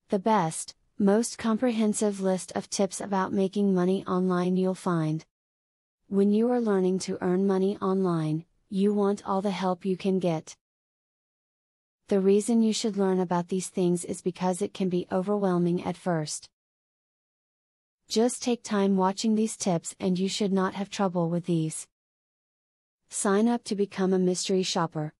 the best, most comprehensive list of tips about making money online you'll find. When you are learning to earn money online, you want all the help you can get. The reason you should learn about these things is because it can be overwhelming at first. Just take time watching these tips and you should not have trouble with these. Sign up to become a mystery shopper.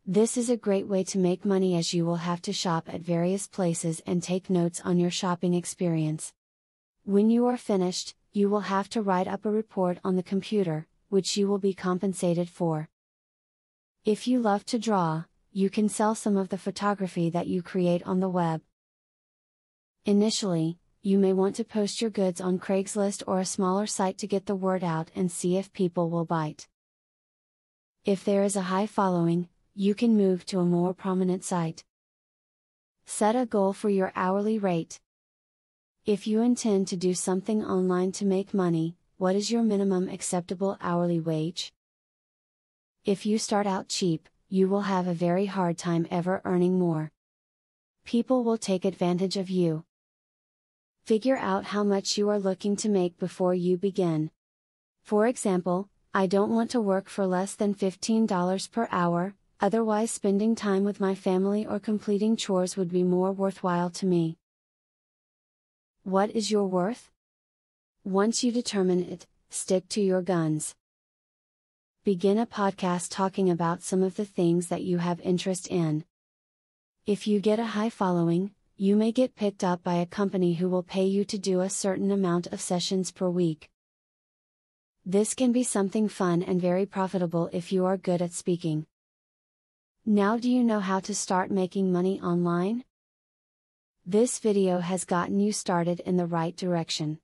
This is a great way to make money as you will have to shop at various places and take notes on your shopping experience. When you are finished, you will have to write up a report on the computer, which you will be compensated for. If you love to draw, you can sell some of the photography that you create on the web. Initially, you may want to post your goods on Craigslist or a smaller site to get the word out and see if people will bite. If there is a high following, you can move to a more prominent site. Set a goal for your hourly rate. If you intend to do something online to make money, what is your minimum acceptable hourly wage? If you start out cheap, you will have a very hard time ever earning more. People will take advantage of you. Figure out how much you are looking to make before you begin. For example, I don't want to work for less than $15 per hour, otherwise spending time with my family or completing chores would be more worthwhile to me. What is your worth? Once you determine it, stick to your guns. Begin a podcast talking about some of the things that you have interest in. If you get a high following, you may get picked up by a company who will pay you to do a certain amount of sessions per week. This can be something fun and very profitable if you are good at speaking. Now do you know how to start making money online? This video has gotten you started in the right direction.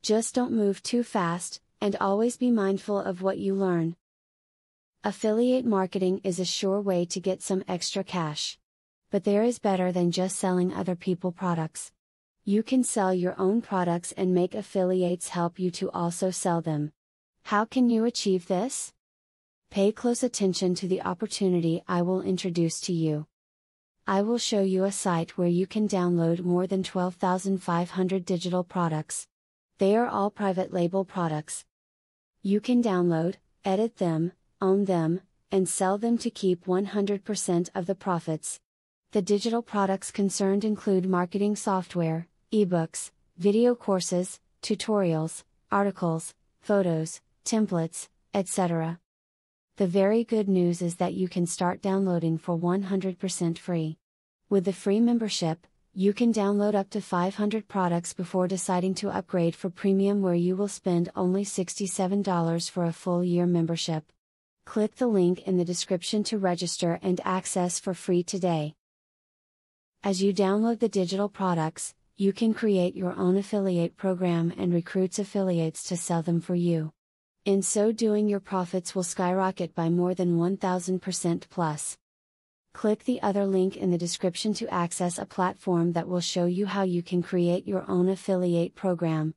Just don't move too fast, and always be mindful of what you learn. Affiliate marketing is a sure way to get some extra cash. But there is better than just selling other people's products. You can sell your own products and make affiliates help you to also sell them. How can you achieve this? Pay close attention to the opportunity I will introduce to you. I will show you a site where you can download more than 12,500 digital products. They are all private label products. You can download, edit them, own them, and sell them to keep 100% of the profits. The digital products concerned include marketing software, ebooks, video courses, tutorials, articles, photos, templates, etc. The very good news is that you can start downloading for 100% free. With the free membership, you can download up to 500 products before deciding to upgrade for premium, where you will spend only $67 for a full year membership. Click the link in the description to register and access for free today. As you download the digital products, you can create your own affiliate program and recruit affiliates to sell them for you. In so doing, your profits will skyrocket by more than 1000% plus. Click the other link in the description to access a platform that will show you how you can create your own affiliate program.